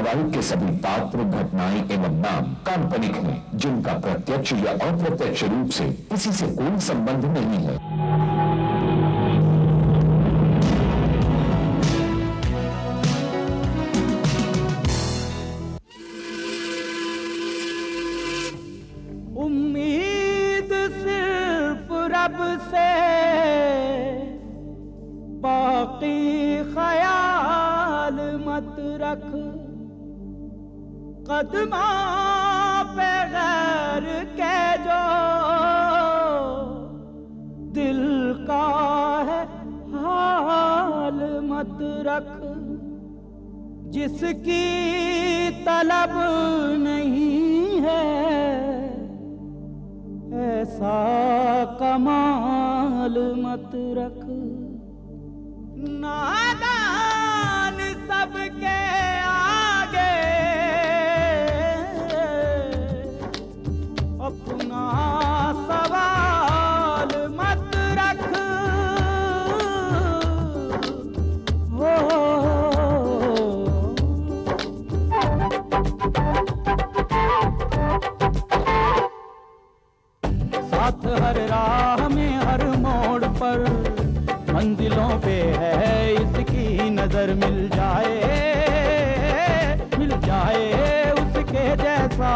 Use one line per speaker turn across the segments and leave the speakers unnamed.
धारावाहिक के सभी पात्र, घटनाएं एवं नाम काल्पनिक हैं, जिनका प्रत्यक्ष या अप्रत्यक्ष रूप से किसी से कोई संबंध नहीं है।
उम्मीद सिर्फ रब से, बाकी ख्याल मत रख। कदमा पे गैर के जो दिल का है हाल मत रख। जिसकी तलब नहीं है ऐसा कमाल मत रख। नादान सबके आगे अपना सवाल मत रख। हो साथ हर राह में हर मोड़ पर मंजिलों पे है इसकी नजर। मिल जाए उसके जैसा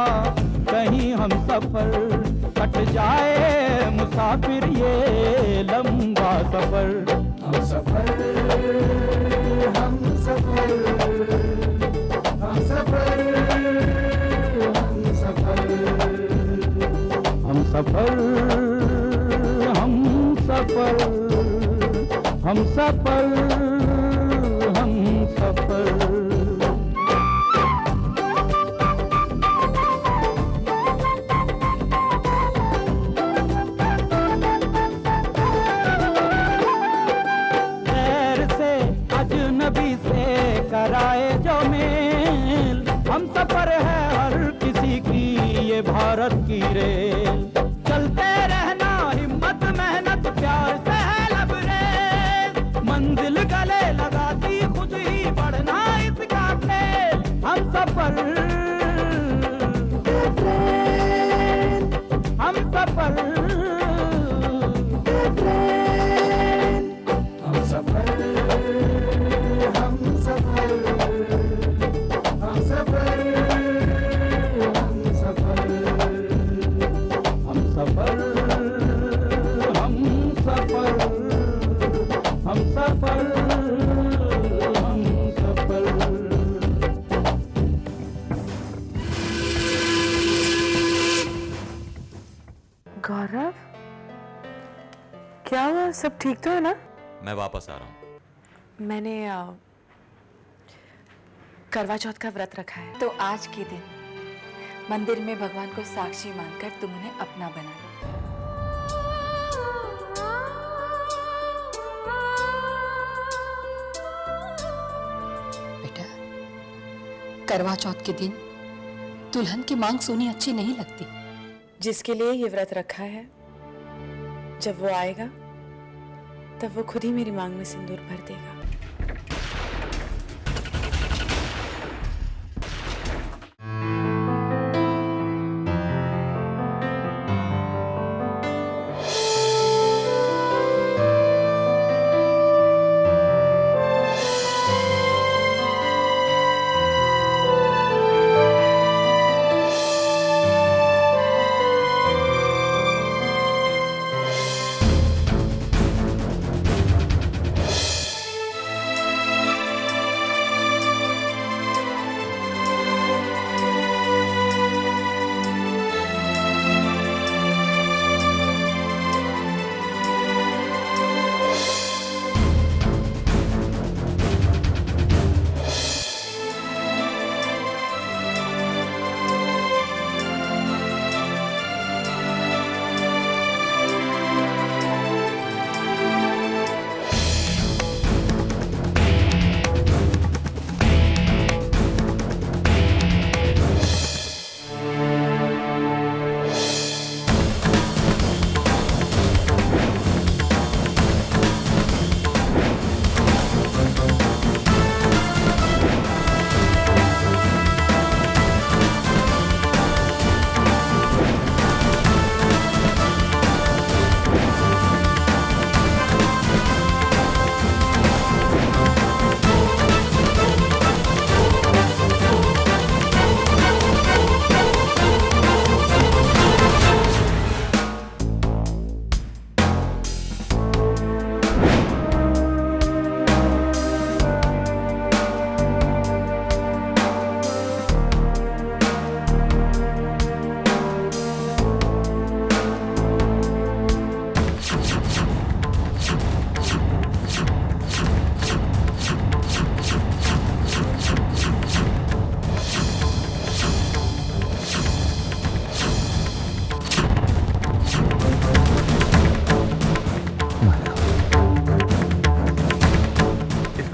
कहीं हम सफर। कट जाए मुसाफिर ये लंबा सफर। हम सफर हम सफर हम सफर हम सफर हम सफर हम सफर हम सफर हम सफर। गैर से अजनबी से कराए जो मेल, हम सफर है हर किसी की ये भारत की रेल। चलते रहना हिम्मत मेहनत प्यार से है लबरेज। मंजिल गले लगाती खुद ही बढ़ना इसका खेल। हम सफर हम सफर हम सफर हम सफर हम सफर हम सफर हम सफर हम सफर हम सफर हम सफर।
गौरव, क्या हुआ? सब ठीक तो है ना?
मैं वापस आ रहा हूँ।
मैंने करवा चौथ का व्रत रखा है।
तो आज के दिन मंदिर में भगवान को साक्षी मानकर तुम उन्हें अपना बना लो। बेटा, करवा चौथ के दिन दुल्हन की मांग सोनी अच्छी नहीं लगती।
जिसके लिए ये व्रत रखा है, जब वो आएगा तब वो खुद ही मेरी मांग में सिंदूर भर देगा।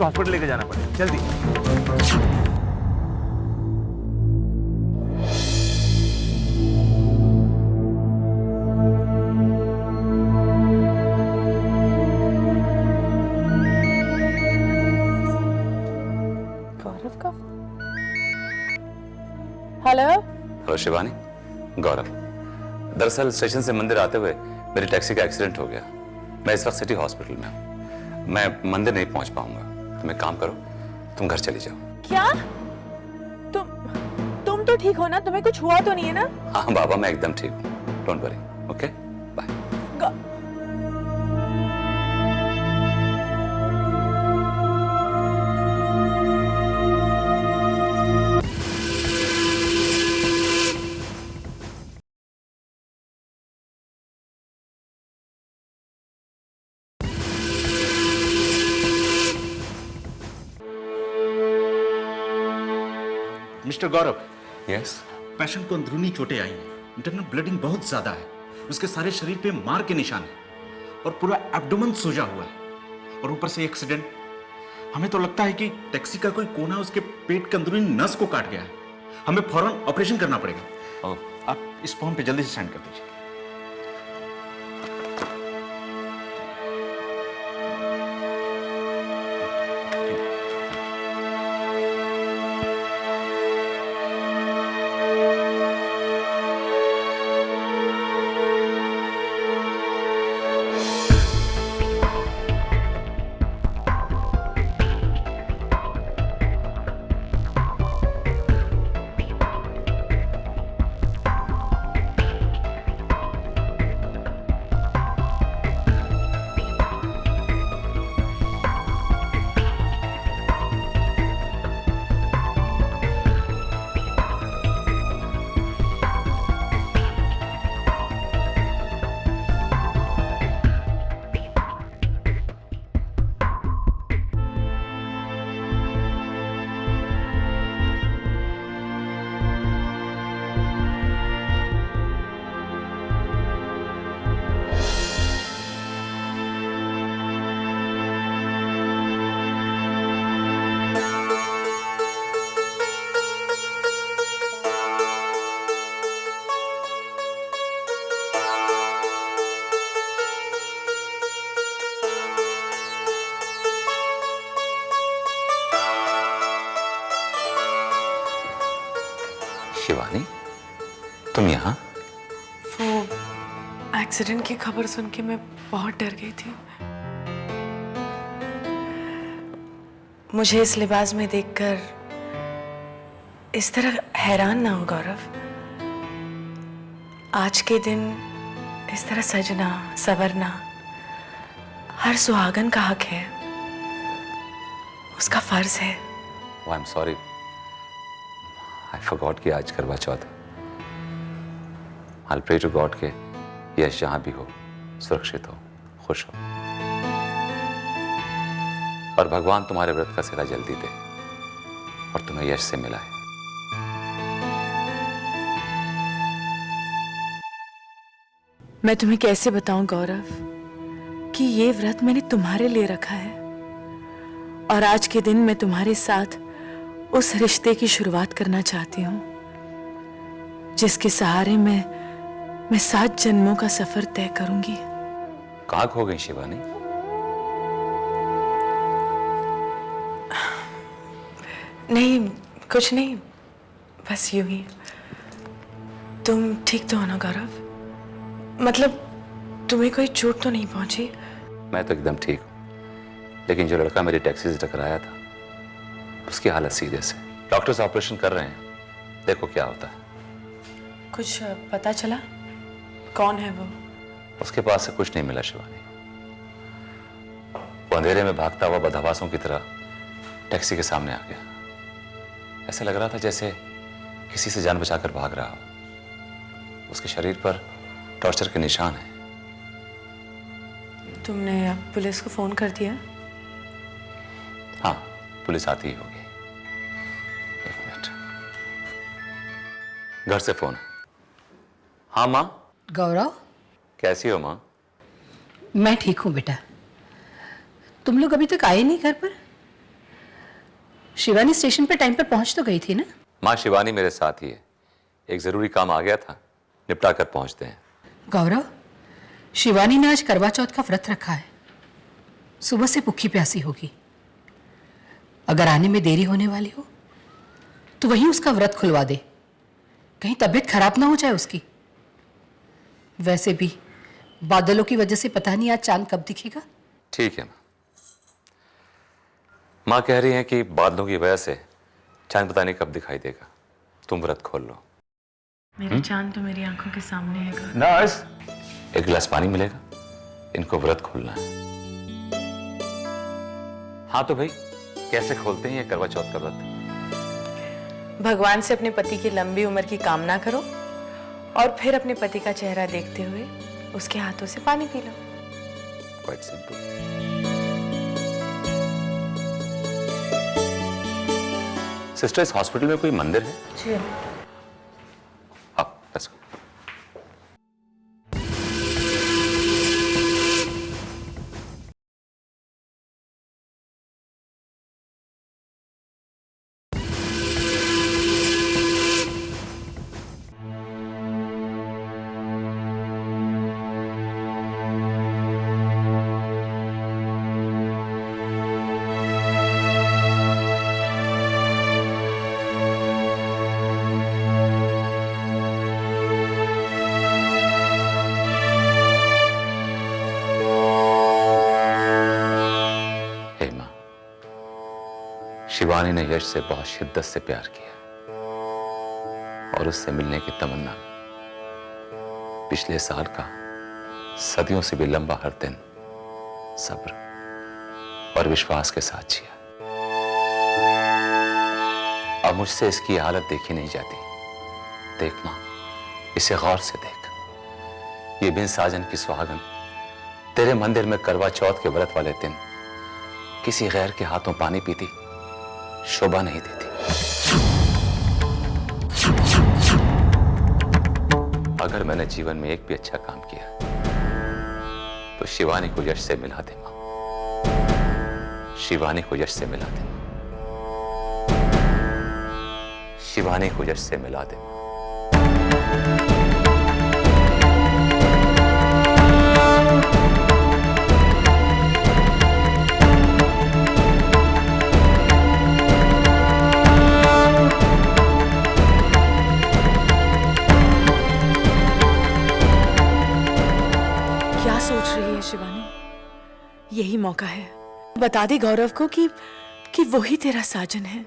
इसको हॉस्पिटल लेके जाना पड़ेगा, जल्दी।
गौरव का हेलो।
हेलो शिवानी, गौरव। दरअसल स्टेशन से मंदिर आते हुए मेरी टैक्सी का एक्सीडेंट हो गया। मैं इस वक्त सिटी हॉस्पिटल में हूँ। मैं मंदिर नहीं पहुंच पाऊंगा। तुम एक काम करो, तुम घर चली जाओ।
क्या? तुम तो ठीक हो ना? तुम्हें कुछ हुआ तो नहीं है ना?
हाँ बाबा, मैं एकदम ठीक हूँ। Don't worry. Okay, bye.
Mister Gaurav,
yes.
Patient को अंदरूनी चोटें आई हैं, इंटरनल ब्लीडिंग बहुत ज्यादा है, उसके सारे शरीर पे मार के निशान है और पूरा एब्डोमेन सूजा हुआ है और ऊपर से एक्सीडेंट। हमें तो लगता है कि टैक्सी का कोई कोना उसके पेट के अंदरूनी नस को काट गया है। हमें फौरन ऑपरेशन करना पड़ेगा। और आप इस फॉर्म पे जल्दी से साइन कर दीजिए।
शिवानी, तुम यहाँ?
वो एक्सीडेंट की खबर सुन के मैं बहुत डर गई थी। मुझे इस लिबास में देखकर इस तरह हैरान ना हो गौरव। आज के दिन इस तरह सजना संवरना हर सुहागन का हक है, उसका फर्ज है।
I am sorry, I forgot कि आज करवा चौथ। आई प्रे टू गॉड के यश जहां भी हो सुरक्षित हो, खुश हो, और भगवान तुम्हारे व्रत का सिला जल्दी दे और तुम्हें यश से मिलाए।
मैं तुम्हें कैसे बताऊं गौरव कि ये व्रत मैंने तुम्हारे लिए रखा है, और आज के दिन मैं तुम्हारे साथ उस रिश्ते की शुरुआत करना चाहती हूं जिसके सहारे मैं 7 जन्मों का सफर तय करूंगी।
कहाँ खो गई शिवानी?
नहीं, कुछ नहीं, बस यूं ही। तुम ठीक तो हो ना गौरव? मतलब तुम्हें कोई चोट तो नहीं पहुंची?
मैं तो एकदम ठीक हूँ, लेकिन जो लड़का मेरी टैक्सी से टकराया था उसकी हालत सीधे से। डॉक्टर्स ऑपरेशन कर रहे हैं, देखो क्या होता है।
कुछ पता चला कौन है वो?
उसके पास से कुछ नहीं मिला शिवानी। वो अंधेरे में भागता हुआ बदहवासों की तरह टैक्सी के सामने आ गया। ऐसा लग रहा था जैसे किसी से जान बचाकर भाग रहा हो। उसके शरीर पर टॉर्चर के निशान हैं।
तुमने पुलिस को फोन कर दिया?
हाँ, पुलिस आती ही होगी। एक मिनट, घर से फोन। हाँ माँ।
गौरव,
कैसी हो माँ?
मैं ठीक हूँ बेटा। तुम लोग अभी तक आए नहीं घर पर? शिवानी स्टेशन पे टाइम पर पहुंच तो गई थी ना?
माँ, शिवानी मेरे साथ ही है। एक जरूरी काम आ गया था, निपटा कर पहुंचते हैं।
गौरव, शिवानी ने आज करवा चौथ का व्रत रखा है। सुबह से भूखी प्यासी होगी। अगर आने में देरी होने वाली हो तो वहीं उसका व्रत खुलवा दे, कहीं तबीयत खराब ना हो जाए उसकी। वैसे भी बादलों की वजह से पता नहीं आज चांद कब दिखेगा।
ठीक है माँ। माँ कह रही हैं कि बादलों की वजह से चांद पता नहीं कब दिखाई देगा। तुम व्रत खोल लो।
मेरा चांद तो मेरी आंखों के सामने है गौरव।
नर्स, एक गिलास पानी मिलेगा? इनको व्रत खोलना है। हाँ तो भाई, कैसे खोलते हैं ये करवा चौथ का व्रत?
भगवान से अपने पति की लंबी उम्र की कामना करो और फिर अपने पति का चेहरा देखते हुए उसके हाथों से पानी पी लो।
Quite simple. सिस्टर, इस हॉस्पिटल में कोई मंदिर है?
जी।
हाँ, let's go। शिवानी ने यश से बहुत शिद्दत से प्यार किया और उससे मिलने की तमन्ना पिछले साल का सदियों से भी लंबा हर दिन सब्र और विश्वास के साथ जिया। अब मुझसे इसकी हालत देखी नहीं जाती। देख मां, इसे गौर से देख। ये बिन साजन की सुहागन तेरे मंदिर में करवा चौथ के व्रत वाले दिन किसी गैर के हाथों पानी पीती शोभा नहीं देती। अगर मैंने जीवन में एक भी अच्छा काम किया तो शिवानी को यश से मिला दे मां। शिवानी को यश से मिला दे। शिवानी को यश से मिला दे।
क्या सोच रही है शिवानी? यही मौका है। बता दे गौरव को कि वो ही तेरा साजन है।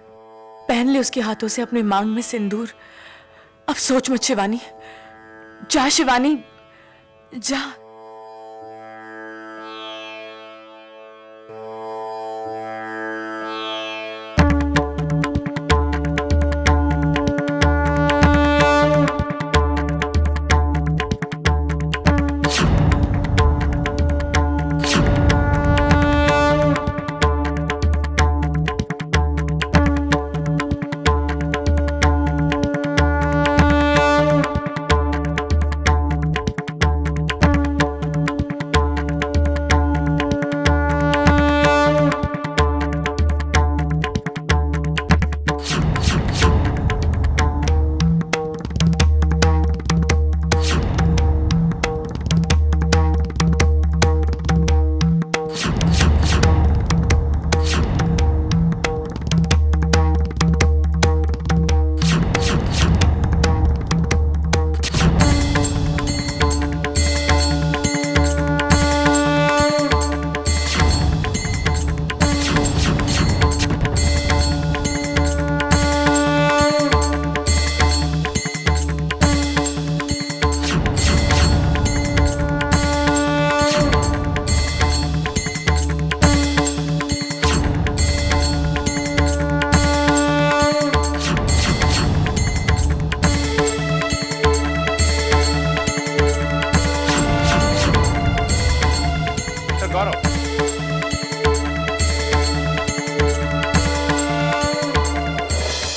पहन ले उसके हाथों से अपने मांग में सिंदूर। अब सोच मत शिवानी। जा शिवानी, जा।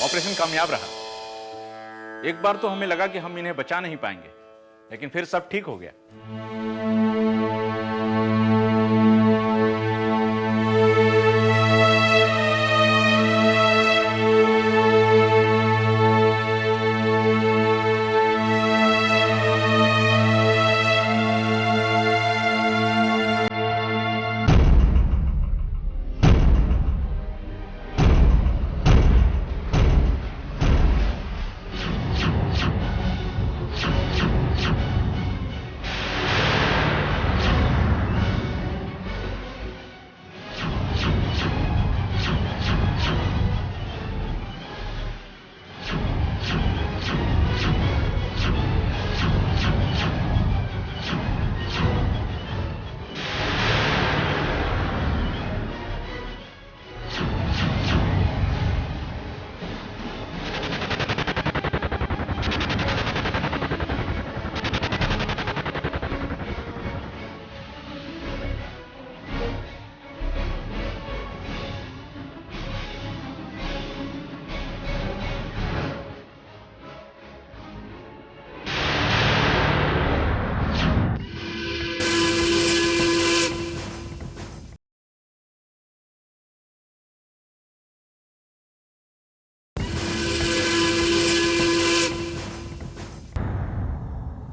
ऑपरेशन कामयाब रहा। एक बार तो हमें लगा कि हम इन्हें बचा नहीं पाएंगे, लेकिन फिर सब ठीक हो गया।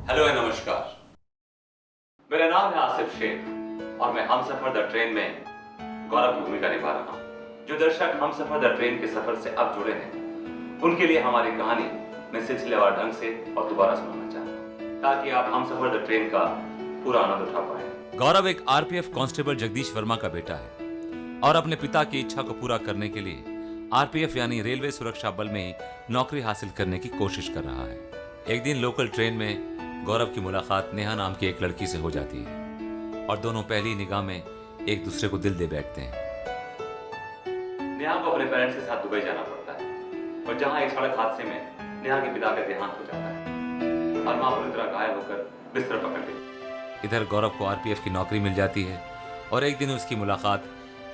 हेलो नमस्कार, मेरा नाम है आसिफ शेख और मैं हमसफर द ट्रेन में गौरव की भूमिका निभा रहा हूँ। जो दर्शक हमसफर द ट्रेन के सफर से अब जुड़े हैं, उनके लिए हमारी कहानी मैं सिलसिलेवार ढंग से और दोबारा सुनाना चाहता हूँ, ताकि आप हमसफर द ट्रेन का पूरा आनंद उठा पाए। गौरव एक आरपीएफ कांस्टेबल जगदीश वर्मा का बेटा है और अपने पिता की इच्छा को पूरा करने के लिए आरपीएफ यानी रेलवे सुरक्षा बल में नौकरी हासिल करने की कोशिश कर रहा है। एक दिन लोकल ट्रेन में गौरव की मुलाकात नेहा नाम की एक लड़की से हो जाती है और दोनों पहली निगाह में एक दूसरे को दिल दे बैठते हैं। नेहा को अपने पेरेंट्स के साथ दुबई जाना पड़ता है और जहां एक सड़क हादसे में नेहा के पिता का देहांत हो जाता है और मां पूरी तरह घायल होकर बिस्तर पकड़ लेती। इधर गौरव को आरपीएफ की नौकरी मिल जाती है और एक दिन उसकी मुलाकात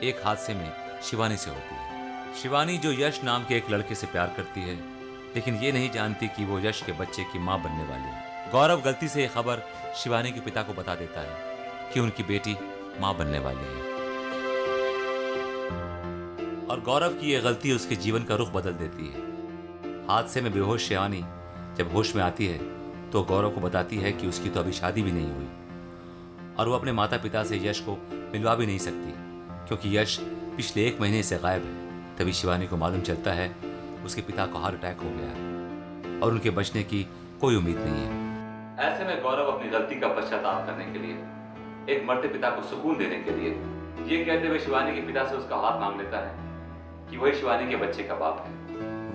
एक हादसे में शिवानी से होती है। शिवानी जो यश नाम के एक लड़के से प्यार करती है, लेकिन ये नहीं जानती कि वो यश के बच्चे की मां बनने वाली है। गौरव गलती से ये खबर शिवानी के पिता को बता देता है कि उनकी बेटी मां बनने वाली है और गौरव की यह गलती उसके जीवन का रुख बदल देती है। हादसे में बेहोश शिवानी जब होश में आती है तो गौरव को बताती है कि उसकी तो अभी शादी भी नहीं हुई और वो अपने माता पिता से यश को मिलवा भी नहीं सकती क्योंकि यश पिछले 1 महीने से गायब है। तभी शिवानी को मालूम चलता है उसके पिता को हार्ट अटैक हो गया है और उनके बचने की कोई उम्मीद नहीं है। ऐसे में गौरव अपनी गलती का पश्चाताप करने के लिए एक मरते पिता को सुकून देने के लिए ये कहते हुए शिवानी के पिता से उसका हाथ मांग लेता है कि वही शिवानी के बच्चे का बाप है।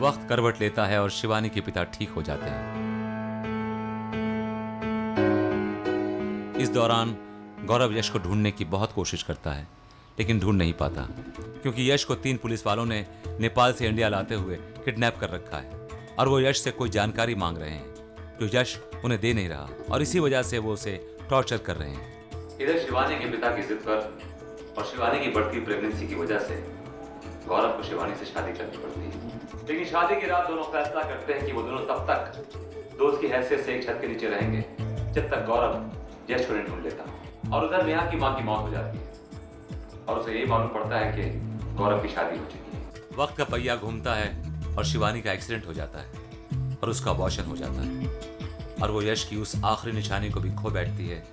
वक्त करवट लेता है और शिवानी के पिता ठीक हो जाते हैं। इस दौरान गौरव यश को ढूंढने की बहुत कोशिश करता है लेकिन ढूंढ नहीं पाता क्योंकि यश को 3 पुलिस वालों ने नेपाल से इंडिया लाते हुए किडनैप कर रखा है और वो यश से कोई जानकारी मांग रहे हैं जो यश उन्हें दे नहीं रहा और इसी वजह से वो उसे टॉर्चर कर रहे हैं। इधर शिवानी के पिता की जिद पर और शिवानी की बढ़ती प्रेगनेंसी की वजह से गौरव को शिवानी से शादी करनी पड़ती है। लेकिन शादी की रात दोनों फैसला करते हैं कि वो दोनों तब तक दोस्त की हैसियत से एक छत के नीचे रहेंगे जब तक गौरव यश को नहीं ढूंढ लेता। और उधर नेहा की मां की मौत हो जाती है और उसे यही मालूम पड़ता है कि गौरव की शादी हो चुकी है। वक्त का पहिया घूमता है और शिवानी का एक्सीडेंट हो जाता है और उसका अबॉर्शन हो जाता है और वो यश की उस आखिरी निशानी को भी खो बैठती है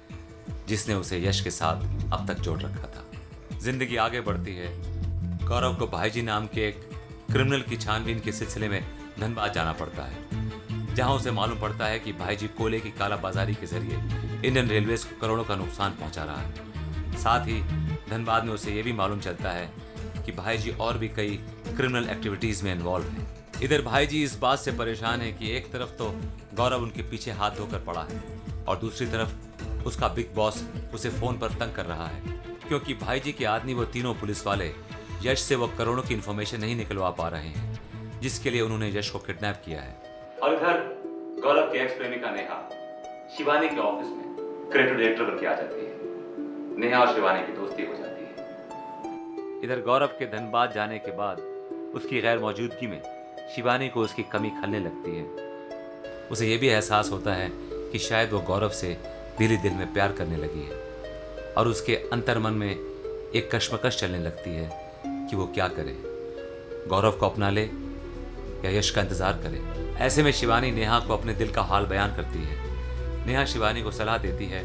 जिसने उसे यश के साथ अब तक जोड़ रखा था। जिंदगी आगे बढ़ती है। गौरव को भाईजी नाम के एक क्रिमिनल की छानबीन के सिलसिले में धनबाद जाना पड़ता है जहां उसे मालूम पड़ता है कि भाईजी कोयले की कालाबाजारी के जरिए इंडियन रेलवेज को करोड़ों का नुकसान पहुंचा रहा है। साथ ही धनबाद में उसे यह भी मालूम चलता है कि भाईजी और भी कई क्रिमिनल एक्टिविटीज में इन्वॉल्व हैं। इधर भाईजी इस बात से परेशान है कि एक तरफ तो गौरव उनके पीछे हाथ धोकर पड़ा है और दूसरी तरफ उसका बिग बॉस उसे फोन पर तंग कर रहा है क्योंकि भाईजी के आदमी वो तीनों पुलिस वाले यश से वो करोड़ों की इन्फॉर्मेशन नहीं निकलवा पा रहे हैं जिसके लिए उन्होंने यश को किडनैप किया है। और इधर गौरव की एक्स प्रेमिका नेहा शिवानी के ऑफिस में क्रिएटिव डायरेक्टर बन के आ जाती है। नेहा और शिवानी की दोस्ती हो जाती है। इधर गौरव के धनबाद जाने के बाद उसकी गैर मौजूदगी में शिवानी को उसकी कमी खलने लगती है। उसे यह भी एहसास होता है कि शायद वो गौरव से दिल ही दिल में प्यार करने लगी है और उसके अंतर्मन में एक कश्मकश चलने लगती है कि वो क्या करे, गौरव को अपना ले या यश का इंतजार करे। ऐसे में शिवानी नेहा को अपने दिल का हाल बयान करती है। नेहा शिवानी को सलाह देती है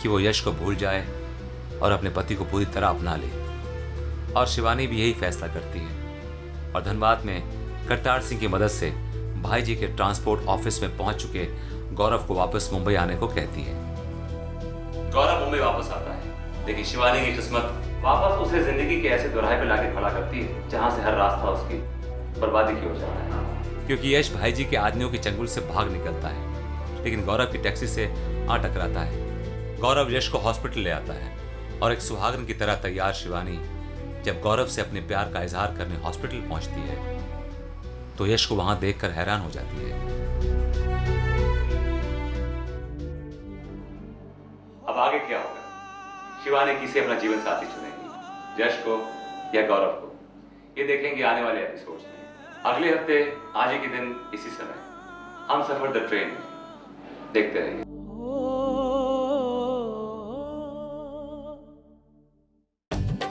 कि वो यश को भूल जाए और अपने पति को पूरी तरह अपना ले और शिवानी भी यही फैसला करती है और धनबाद में करतार सिंह की मदद से भाईजी के ट्रांसपोर्ट ऑफिस में पहुंच चुके गौरव को वापस मुंबई आने को कहती है। गौरव मुंबई वापस आता है लेकिन शिवानी की किस्मत वापस उसे जिंदगी के ऐसे दोराहे पे लाके खड़ा करती है जहां से हर रास्ता उसकी बर्बादी की ओर जाता है क्योंकि यश भाईजी के आदमियों के चंगुल से भाग निकलता है लेकिन गौरव की टैक्सी से आ टकराता है। गौरव यश को हॉस्पिटल ले आता है और एक सुहागन की तरह तैयार शिवानी जब गौरव से अपने प्यार का इजहार करने हॉस्पिटल पहुंचती है तो यश को वहां देखकर हैरान हो जाती है। अब आगे क्या होगा? शिवानी किसे अपना जीवन साथी चुनेगी, यश को या गौरव को? ये देखेंगे आने वाले एपिसोड्स में। अगले हफ्ते आज ही के दिन इसी समय हमसफर द ट्रेन में। देखते रहिए।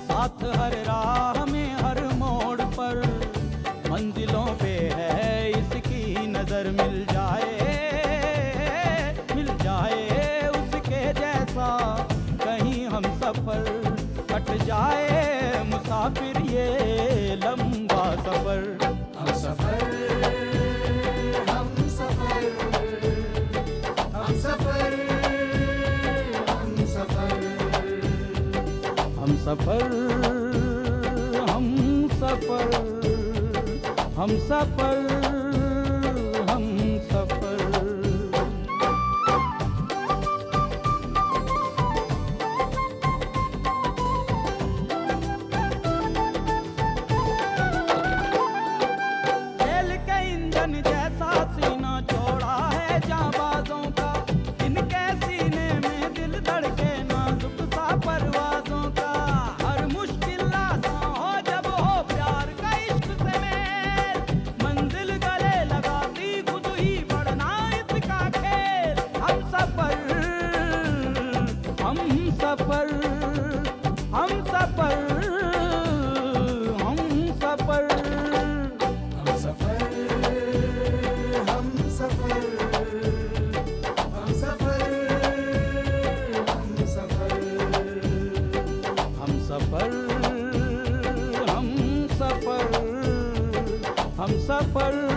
साथ हर राह में हर मोड़ पर मंजिलों पे है इसकी नजर मिल जाए सफर, कट जाए मुसाफिर ये लंबा सफर। हम सफर, हम सफर, हम सफर, हम सफर, हम सफर, हम सफर, हम सफर, हम सफर। खेल के इंजन जैसा सीना चौड़ा है जाबाजों का, इनके सीने में दिल धड़के नाजुक सा परवाजों का। हर मुश्किल आसान हो जब हो प्यार का इश्क से मेल, मंजिल गले लगाती खुद ही बढ़ना इसका खेल। हम सफर, हम सफर, हम सफर, हम सफर, हम सफर, हम सफर, हम सफर, हम सफर, हम सफर, हम सफर, हम सफर।